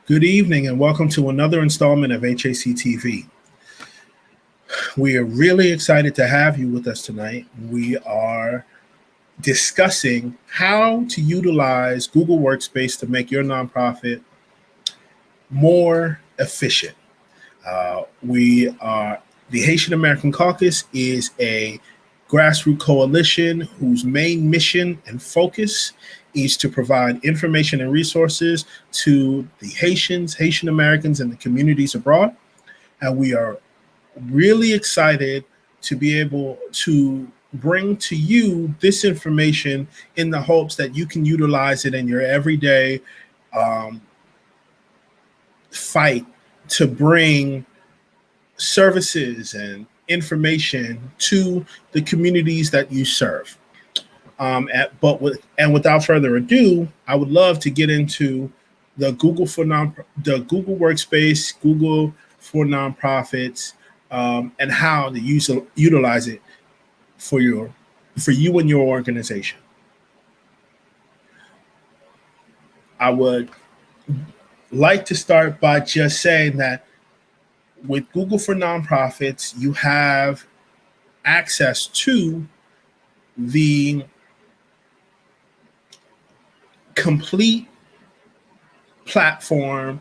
Good evening and welcome to another installment of HAC TV. We are really excited to have you with us tonight. We are discussing how to utilize Google Workspace to make your nonprofit more efficient. The Haitian American Caucus is a grassroots coalition whose main mission and focus is to provide information and resources to the Haitians, Haitian Americans, and the communities abroad. And we are really excited to be able to bring to you this information in the hopes that you can utilize it in your everyday fight to bring services and information to the communities that you serve. Without further ado, I would love to get into the Google Workspace, Google for nonprofits, and how to utilize it for you and your organization. I would like to start by just saying that with Google for nonprofits, you have access to the complete platform,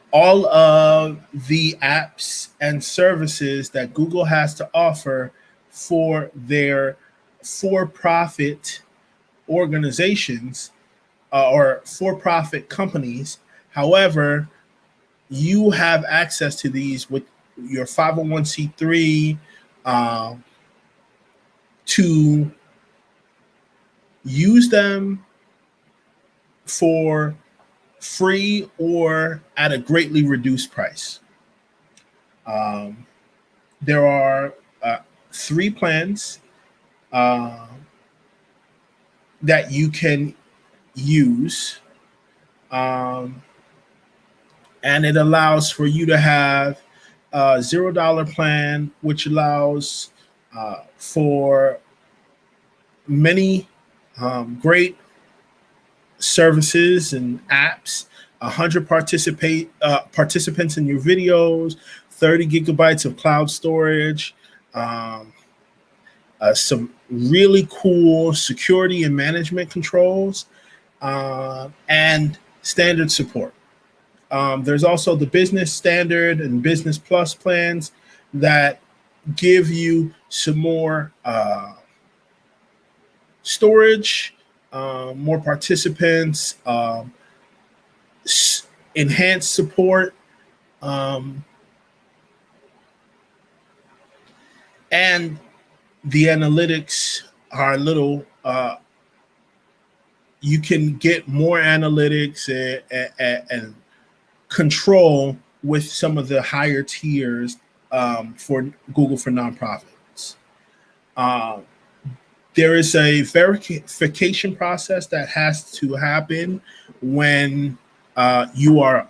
all of the apps and services that Google has to offer for their for-profit organizations or for-profit companies. However, you have access to these with your 501c3 to use them for free or at a greatly reduced price. There are 3 plans that you can use. And it allows for you to have a $0 plan, which allows for many great services and apps, 100 participants in your videos, 30 gigabytes of cloud storage, some really cool security and management controls, and standard support. There's also the business standard and business plus plans that give you some more storage, more participants, enhanced support, and the analytics are a little, you can get more analytics and control with some of the higher tiers for Google for nonprofits. There is a verification process that has to happen when you are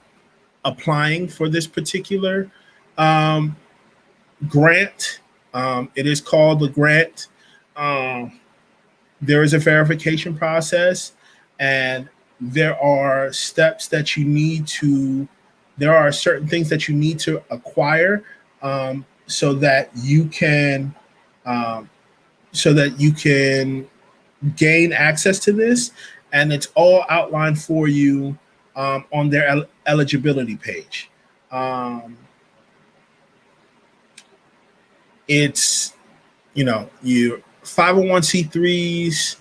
applying for this particular grant. It is called the grant. There is a verification process, and there are steps that you need to, there are certain things that you need to acquire so that you can gain access to this. And it's all outlined for you on their eligibility page. It's, your 501c3s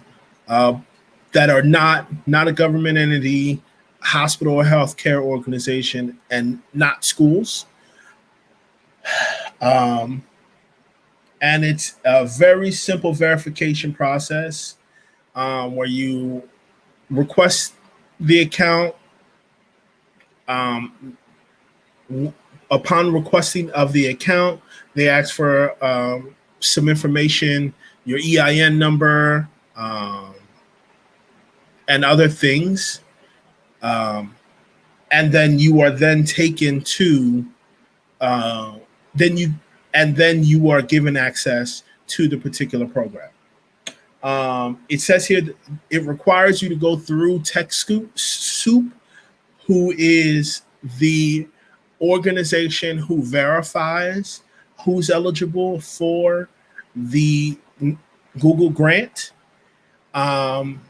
that are not a government entity, hospital or healthcare organization, and not schools. And it's a very simple verification process where you request the account. Upon requesting of the account, they ask for some information, your EIN number, and other things. And then you are then taken to, then you are given access to the particular program. It says here it requires you to go through TechSoup, who is the organization who verifies who's eligible for the Google grant. Um,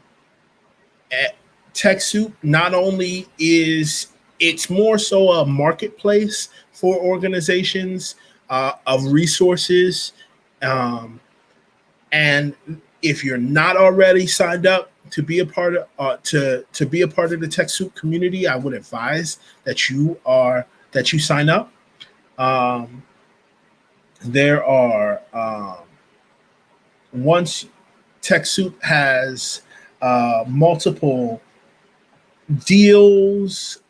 TechSoup not only is it's more so a marketplace for organizations of resources, um, and if you're not already signed up to be a part of to be a part of the TechSoup community, I would advise that you sign up. Um, there are once TechSoup has multiple deals,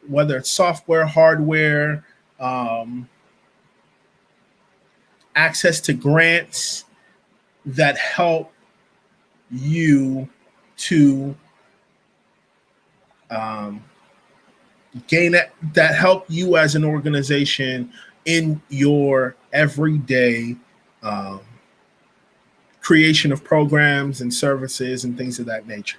whether it's software, hardware, um, access to grants that help you to um, gain it, that help you as an organization in your everyday um, creation of programs and services and things of that nature.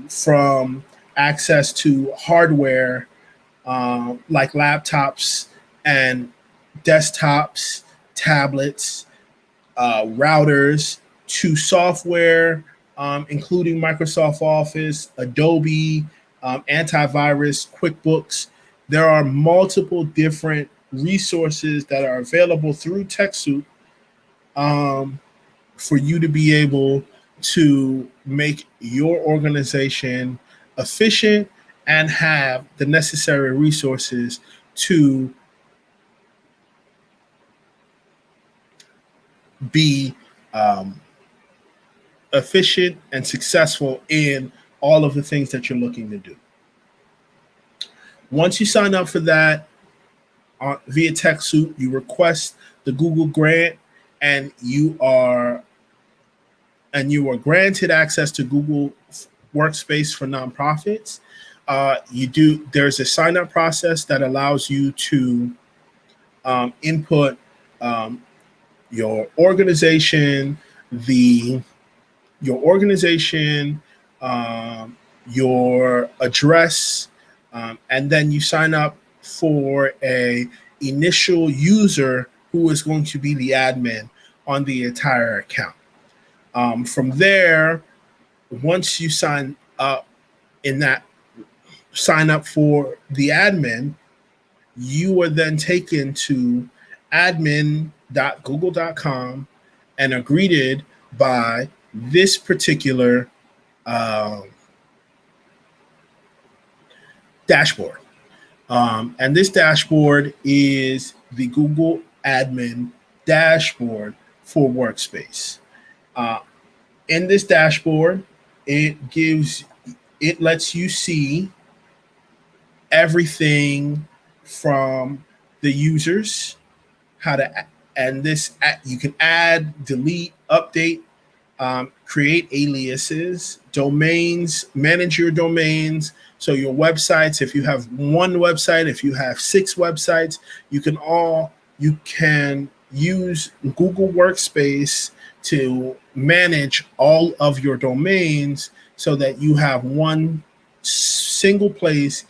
From access to hardware like laptops and desktops, tablets, routers, to software, including Microsoft Office, Adobe, antivirus, QuickBooks. There are multiple different resources that are available through TechSoup for you to be able to make your organization efficient and have the necessary resources to be um, efficient and successful in all of the things that you're looking to do. Once you sign up for that via TechSoup, you request the Google grant, and you are granted access to Google Workspace for nonprofits. There's a sign up process that allows you to input your organization, your address, and then you sign up for a initial user who is going to be the admin on the entire account. From there, once you sign up for the admin, you are then taken to admin.google.com and are greeted by this particular dashboard. And this dashboard is the Google admin dashboard for Workspace. In this dashboard, it lets you see everything from the users, you can add, delete, update, create aliases, domains, manage your domains. So your websites, if you have one website, if you have 6 websites, you can use Google Workspace to manage all of your domains so that you have one single place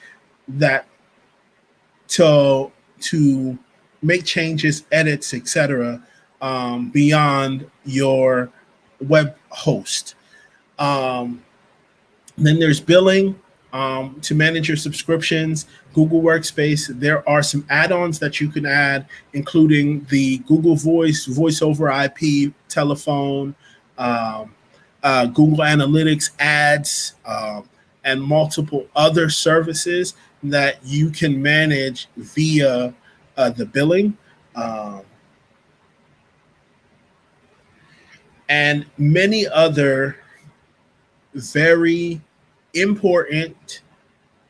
to make changes, edits, etc., beyond your web host. Then there's billing to manage your subscriptions. Google Workspace, there are some add-ons that you can add, including the Google Voice over IP, telephone, Google Analytics, ads, and multiple other services that you can manage via the billing. And many other very important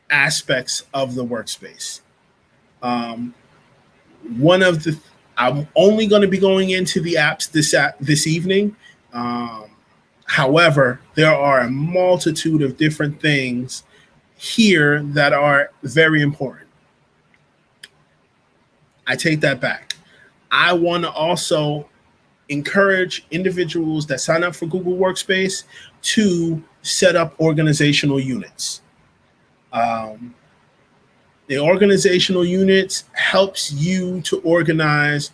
aspects of the workspace. I'm only going to be going into the apps this evening. However, there are a multitude of different things here that are very important. I take that back. I want to also encourage individuals that sign up for Google Workspace to set up organizational units. The organizational units helps you to organize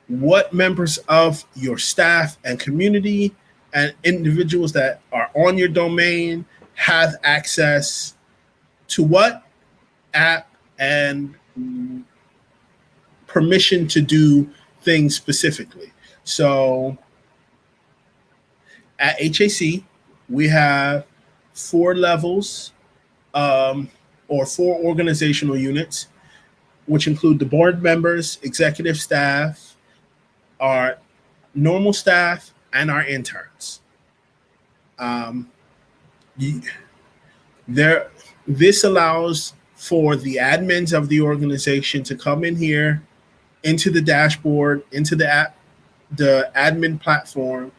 what members of your staff and community and individuals that are on your domain have access to what app and permission to do things specifically. So at HAC, we have 4 levels or 4 organizational units, which include the board members, executive staff, our normal staff, and our interns. Um, there, this allows for the admins of the organization to come in here into the dashboard, into the admin platform,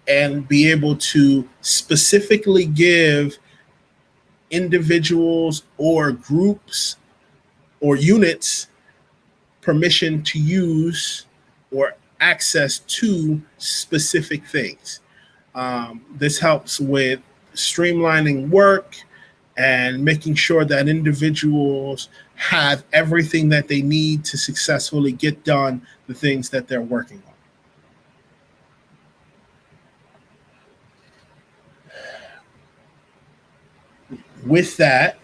and be able to specifically give individuals or groups or units permission to use or access to specific things. This helps with streamlining work and making sure that individuals have everything that they need to successfully get done the things that they're working on. With that,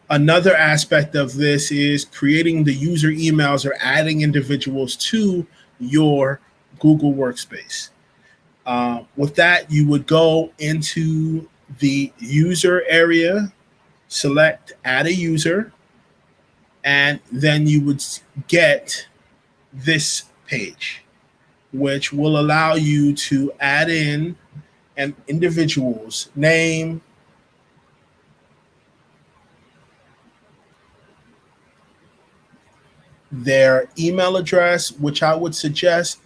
another aspect of this is creating the user emails or adding individuals to your Google Workspace. With that, you would go into the user area, select add a user, and then you would get this page, which will allow you to add in an individual's name, their email address, which I would suggest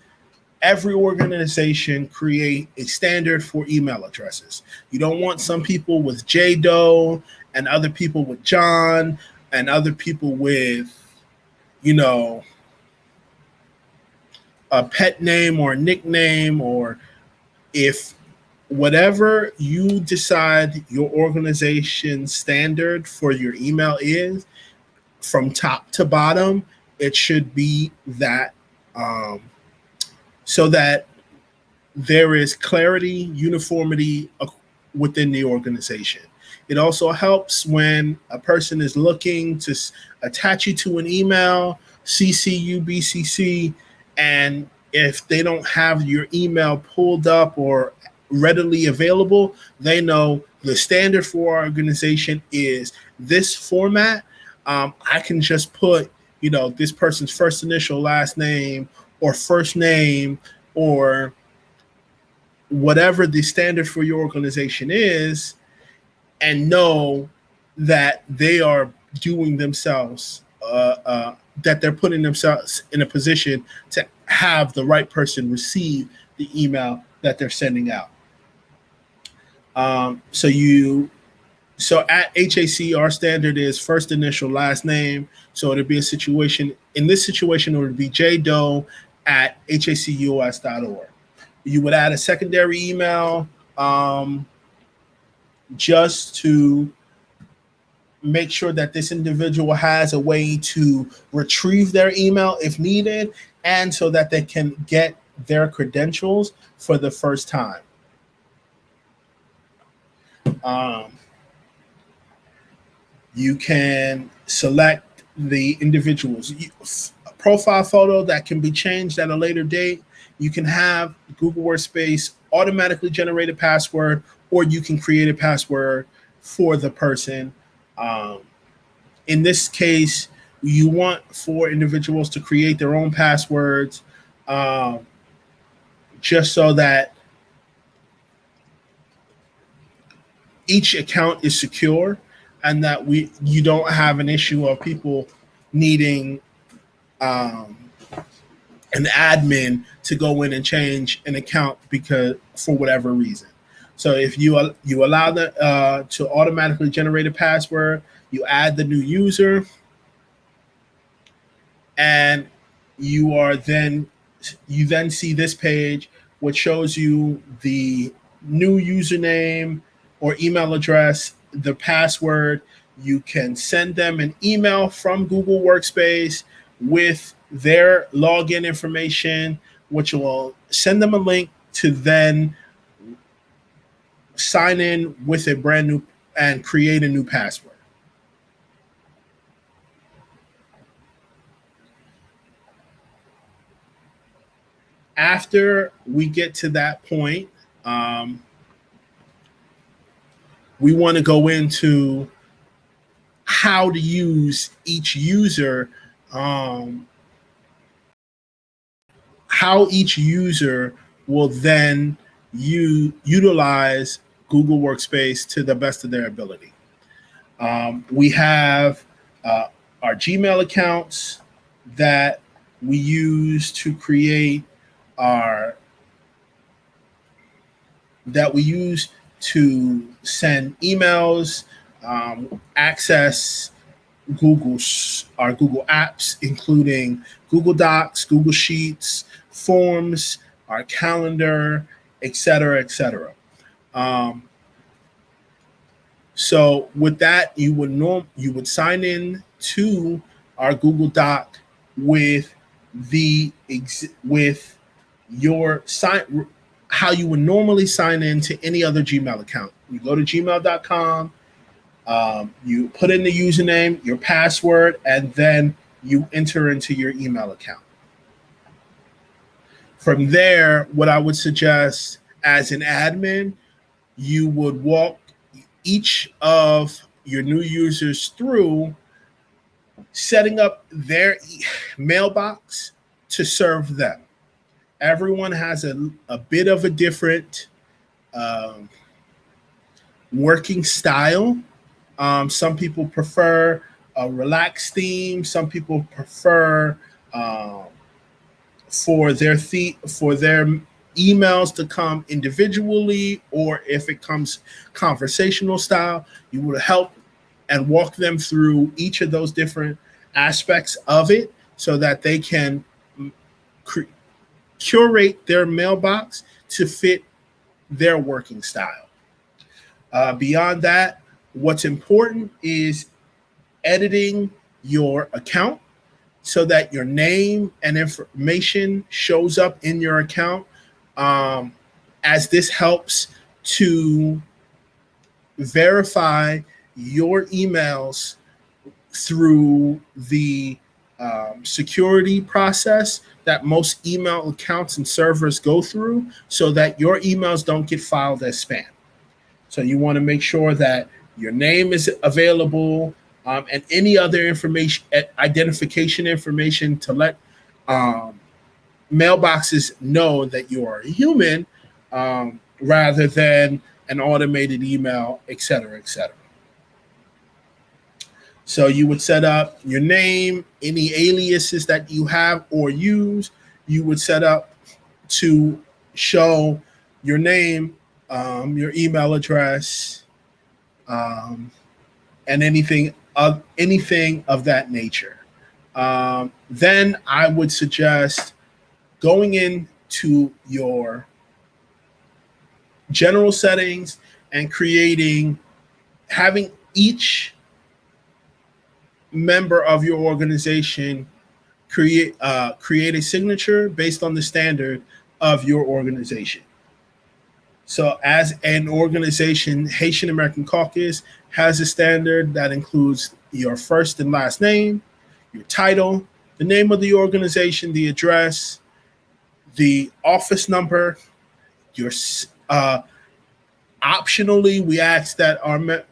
every organization create a standard for email addresses. You don't want some people with J Doe and other people with John and other people with, a pet name or a nickname, or if whatever you decide your organization's standard for your email is, from top to bottom, it should be that, so that there is clarity, uniformity within the organization. It also helps when a person is looking to attach you to an email, CC you, BCC, and if they don't have your email pulled up or readily available, they know the standard for our organization is this format. I can just put, this person's first initial, last name, or first name, or whatever the standard for your organization is, and know that they are doing themselves, that they're putting themselves in a position to have the right person receive the email that they're sending out. So at HAC, our standard is first initial, last name. So it'd be a situation, in this situation, it would be jdoe@hacus.org. You would add a secondary email just to make sure that this individual has a way to retrieve their email if needed, and so that they can get their credentials for the first time. You can select the individual's profile photo that can be changed at a later date. You can have Google Workspace automatically generate a password, or you can create a password for the person. In this case, you want for individuals to create their own passwords, just so that each account is secure, and that you don't have an issue of people needing an admin to go in and change an account because for whatever reason. So if you allow that to automatically generate a password, you add the new user, and you then see this page, which shows you the new username or email address, the password, You can send them an email from Google Workspace with their login information, which will send them a link to then sign in with a brand new and create a new password. After we get to that point, we want to go into how to use each user, how each user will then utilize Google Workspace to the best of their ability. We have our Gmail accounts that we use to create to send emails, access our Google apps, including Google Docs, Google Sheets, Forms, our calendar, et cetera, et cetera. So with that, you would sign in to our Google Doc with your sign, how you would normally sign in to any other Gmail account. You go to gmail.com, you put in the username, your password, and then you enter into your email account. From there, what I would suggest as an admin, you would walk each of your new users through setting up their mailbox to serve them. Everyone has a bit of a different working style. Some people prefer a relaxed theme. Some people prefer for their emails to come individually, or if it comes conversational style, you would help and walk them through each of those different aspects of it so that they can curate their mailbox to fit their working style. Beyond that, what's important is editing your account so that your name and information shows up in your account, as this helps to verify your emails through the security process that most email accounts and servers go through, so that your emails don't get filed as spam. So you want to make sure that your name is available, and any other information, identification information, to let mailboxes know that you are a human, rather than an automated email, et cetera, et cetera. So you would set up your name, any aliases that you have or use, you would set up to show your name, your email address, and anything of that nature. Then I would suggest going into your general settings and having each member of your organization create a signature based on the standard of your organization. So as an organization, Haitian American Caucus has a standard that includes your first and last name, your title, the name of the organization, the address, the office number, your optionally, we ask that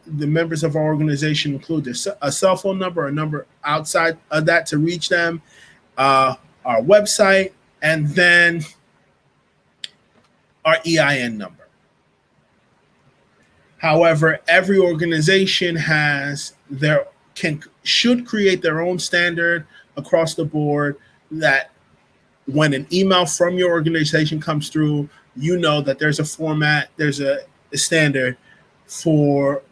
the members of our organization include a cell phone number, a number outside of that to reach them, our website, and then our EIN number. However, every organization should create their own standard across the board, that when an email from your organization comes through, you know that there's a format, there's a standard for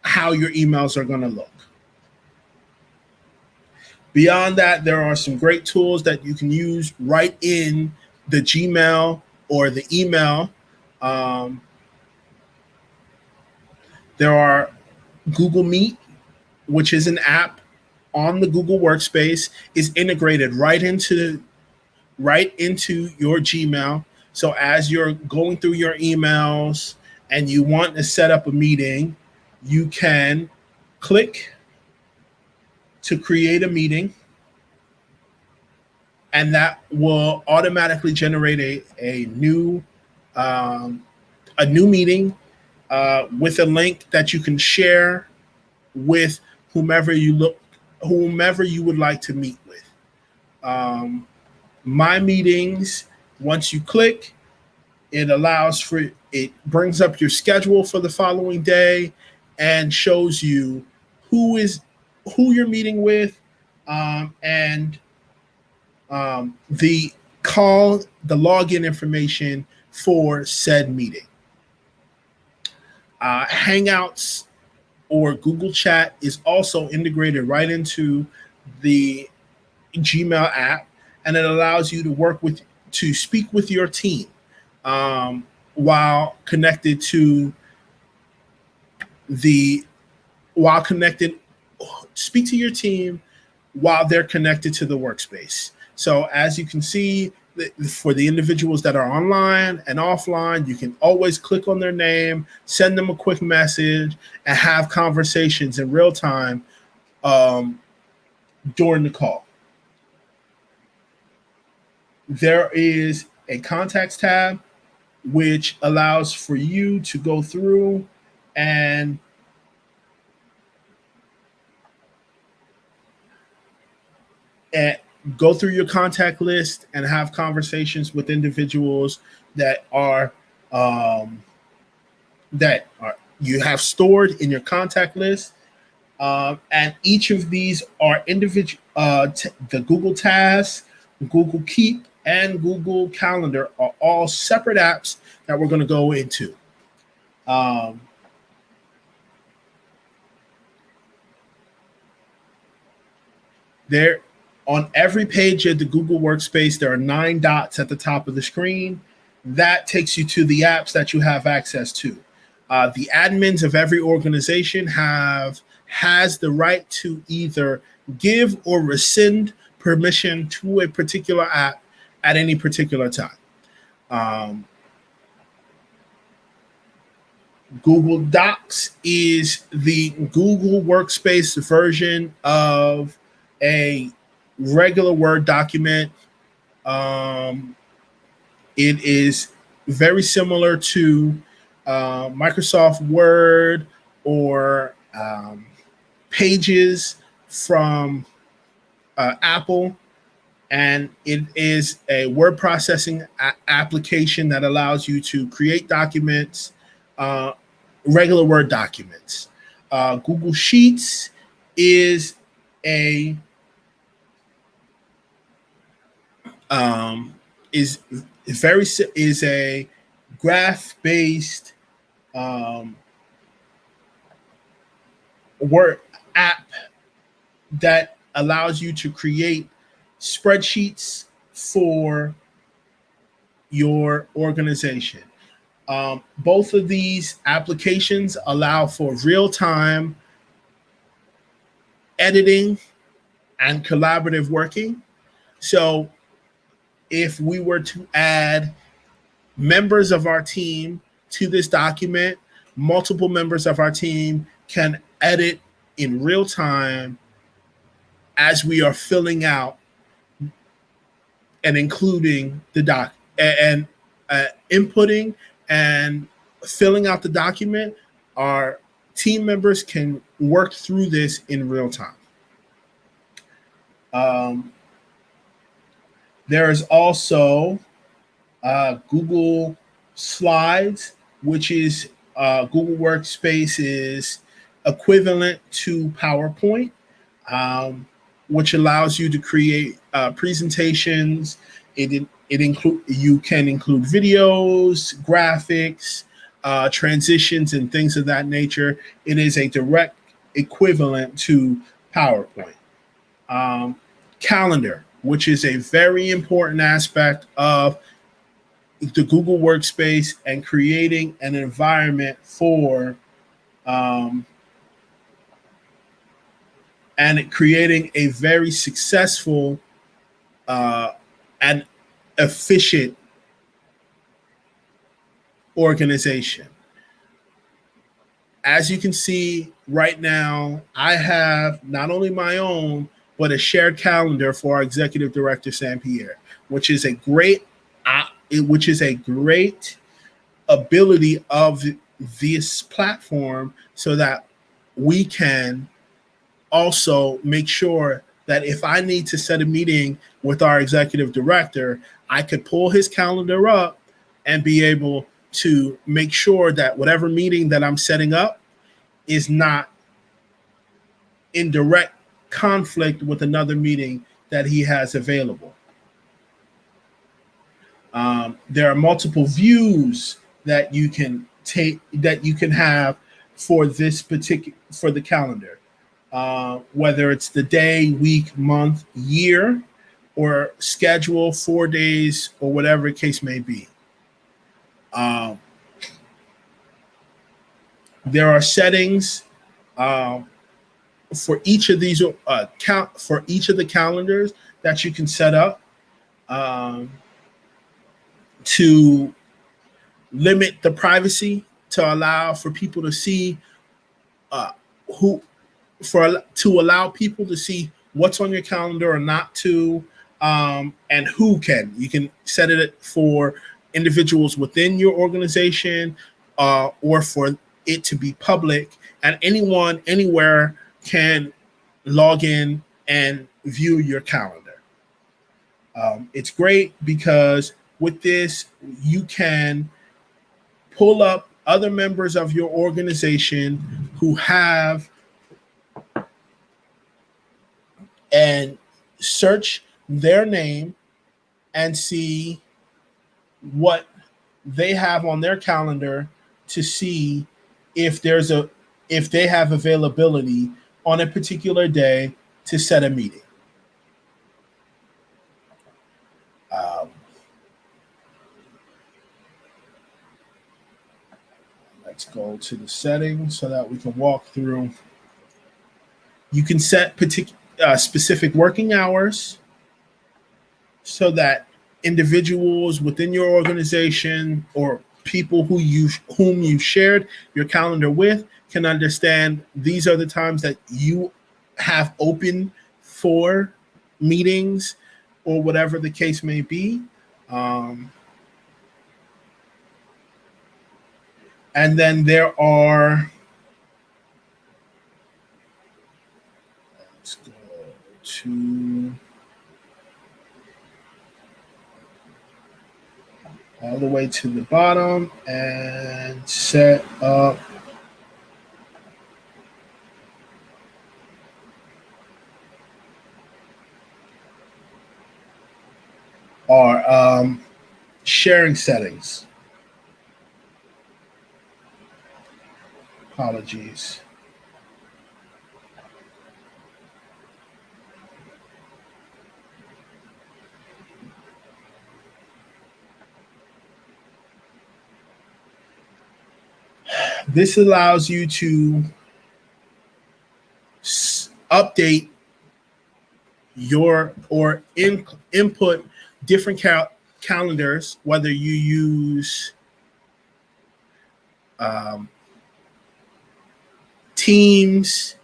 how your emails are going to look. Beyond that, there are some great tools that you can use right in the Gmail or the email. There are Google Meet, which is an app on the Google Workspace, is integrated right into your Gmail. So as you're going through your emails and you want to set up a meeting, you can click to create a meeting, and that will automatically generate um, a new meeting with a link that you can share with whomever you would like to meet with. Um, my meetings, once you click, it brings up your schedule for the following day and shows you who is who you're meeting with, and the login information for said meeting. Hangouts or Google Chat is also integrated right into the Gmail app, and it allows you to speak with your team, while connected to the while connected speak to your team while they're connected to the workspace. So as you can see, for the individuals that are online and offline, you can always click on their name, send them a quick message, and have conversations in real time during the call. There is a contacts tab, which allows for you to go through and at go through your contact list and have conversations with individuals that are um, that are you have stored in your contact list, and each of these are individual. The Google Tasks, Google Keep, and Google Calendar are all separate apps that we're going to go into. Um, there on every page of the Google Workspace, there are 9 dots at the top of the screen. That takes you to the apps that you have access to. The admins of every organization has the right to either give or rescind permission to a particular app at any particular time. Um, Google Docs is the Google Workspace version of a regular Word document. Um, it is very similar to Microsoft Word or Pages from Apple, and it is a word processing application that allows you to create documents, uh, regular Word documents. Google Sheets is a um, is is a graph based um, Word app that allows you to create spreadsheets for your organization. Both of these applications allow for real time editing and collaborative working. So, if we were to add members of our team to this document, multiple members of our team can edit in real time as we are filling out and including the doc and inputting and filling out the document. Our team members can work through this in real time. Um, there is also Google Slides, which is Google Workspace's equivalent to PowerPoint, which allows you to create presentations. You can include videos, graphics, transitions, and things of that nature. It is a direct equivalent to PowerPoint. Calendar, which is a very important aspect of the Google Workspace and creating an environment for and creating a very successful and efficient organization. As you can see right now, I have not only my own, but a shared calendar for our executive director, Sam Pierre, which is a great, which is a great ability of this platform, so that we can also make sure that if I need to set a meeting with our executive director, I could pull his calendar up and be able to make sure that whatever meeting that I'm setting up is not in direct conflict with another meeting that he has available. There are multiple views that you can have for this particular for the calendar, whether it's the day, week, month, year, or schedule, 4 days, or whatever the case may be. There are settings for each of these for each of the calendars that you can set up to limit the privacy, to allow for people to see who to allow people to see what's on your calendar or not to, and who can. You can set it for individuals within your organization, or for it to be public, and anyone anywhere can log in and view your calendar. It's great because with this, you can pull up other members of your organization who have, and search their name and see what they have on their calendar, to see if they have availability on a particular day to set a meeting. Let's go to the settings so that we can walk through. You can set specific working hours so that individuals within your organization or people whom you shared your calendar with can understand these are the times that you have open for meetings, or whatever the case may be. And then there are, let's go to all the way to the bottom and set up our sharing settings. Apologies. This allows you to update your or input different calendars, whether you use Teams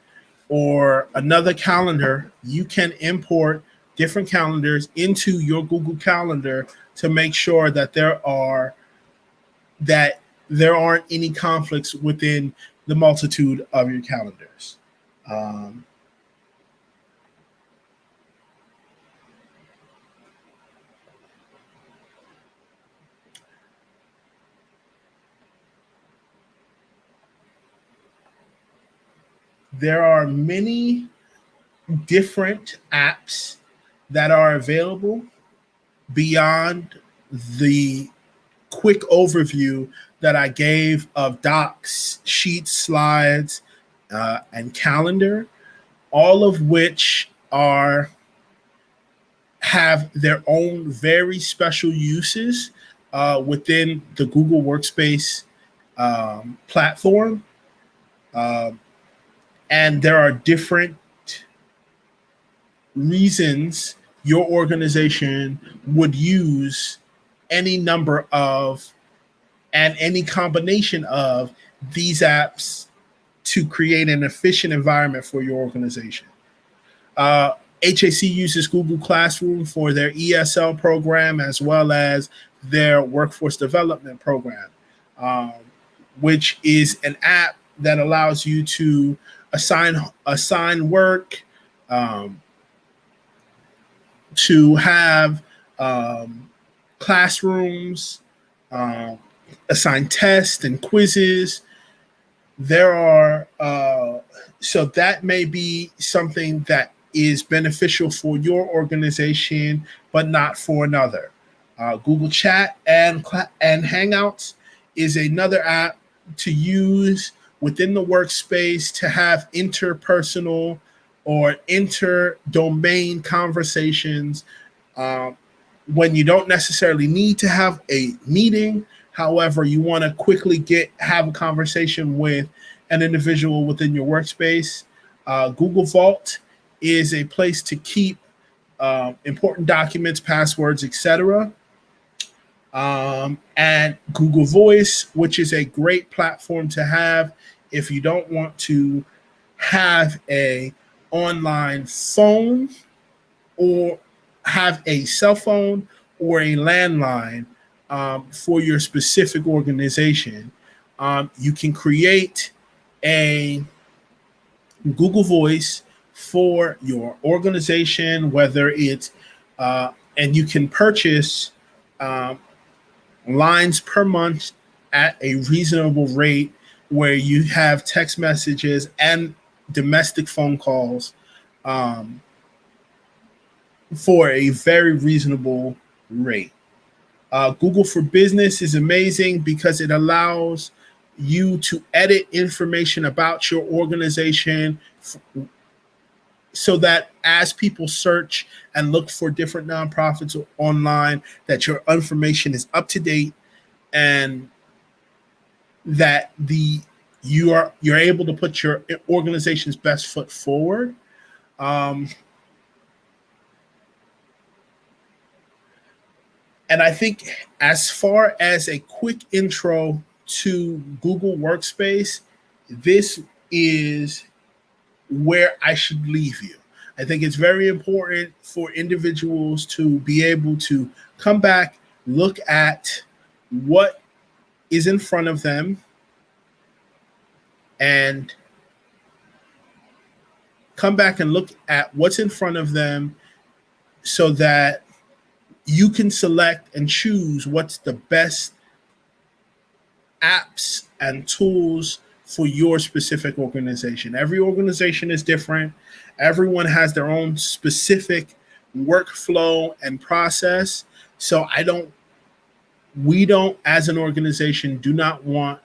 or another calendar. You can import different calendars into your Google Calendar to make sure that there aren't any conflicts within the multitude of your calendars. There are many different apps that are available beyond the quick overview that I gave of Docs, Sheets, Slides, and Calendar, all of which have their own very special uses within the Google Workspace platform. And there are different reasons your organization would use any number of and any combination of these apps to create an efficient environment for your organization. Uh, HAC uses Google Classroom for their ESL program as well as their workforce development program, um, which is an app that allows you to assign work, um, to have classrooms, um, assign tests and quizzes. There are So that may be something that is beneficial for your organization, but not for another. Google Chat and Hangouts is another app to use within the workspace to have interpersonal or inter-domain conversations, um, when you don't necessarily need to have a meeting. However, you want to quickly have a conversation with an individual within your workspace. Google Vault is a place to keep important documents, passwords, etc. And Google Voice, which is a great platform to have if you don't want to have a online phone or have a cell phone or a landline for your specific organization. You can create a Google Voice for your organization, whether it's, and you can purchase um, lines per month at a reasonable rate where you have text messages and domestic phone calls um, for a very reasonable rate. Google for Business is amazing because it allows you to edit information about your organization so that as people search and look for different nonprofits online, that your information is up to date and that you're able to put your organization's best foot forward. Um, and I think as far as a quick intro to Google Workspace, this is where I should leave you. I think it's very important for individuals to be able to come back, look at what is in front of them, and come back and look at what's in front of them so that you can select and choose what's the best apps and tools for your specific organization. Every organization is different. Everyone has their own specific workflow and process. So we don't, as an organization, do not want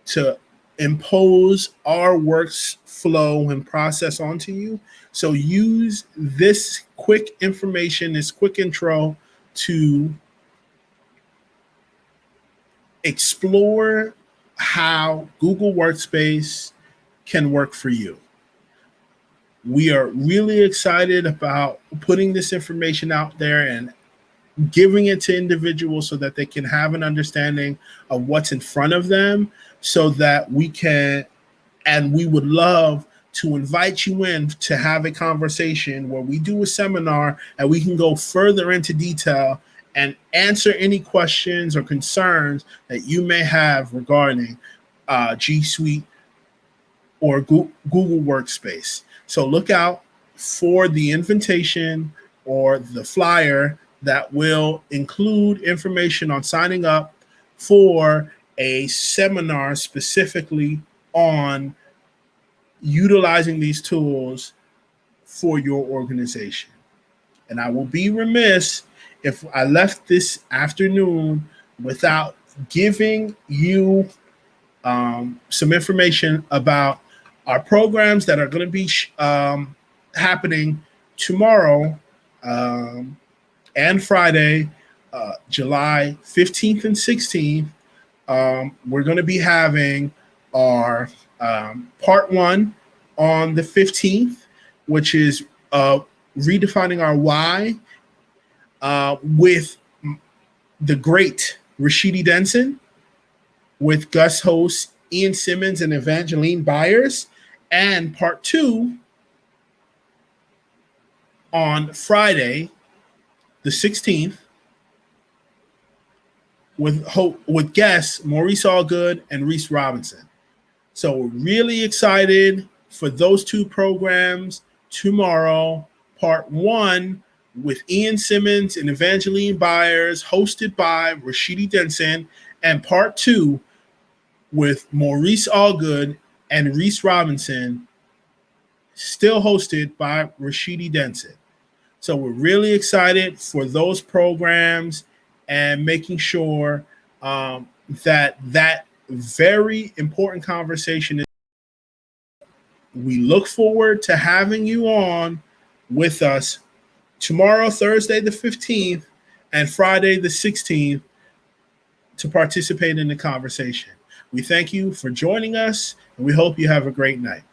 to impose our workflow and process onto you. So use this quick information, this quick intro to explore how Google Workspace can work for you. We are really excited about putting this information out there and giving it to individuals so that they can have an understanding of what's in front of them, so that we would love to invite you in to have a conversation where we do a seminar and we can go further into detail and answer any questions or concerns that you may have regarding G Suite or Google Workspace. So look out for the invitation or the flyer that will include information on signing up for a seminar specifically on utilizing these tools for your organization. And I will be remiss if I left this afternoon without giving you some information about our programs that are going to be happening tomorrow and Friday, July 15th and 16th. We're going to be having our part one on the 15th, which is redefining our why with the great Rashidi Denson, with guest hosts Ian Simmons and Evangeline Byers, and part 2 on Friday, the 16th, with guests Maurice Allgood and Reese Robinson. So we're really excited for those 2 programs tomorrow. Part 1 with Ian Simmons and Evangeline Byers, hosted by Rashidi Denson, and part 2 with Maurice Allgood and Reese Robinson, still hosted by Rashidi Denson. So we're really excited for those programs and making sure that very important conversation is. We look forward to having you on with us tomorrow, Thursday the 15th, and Friday the 16th to participate in the conversation. We thank you for joining us, and we hope you have a great night.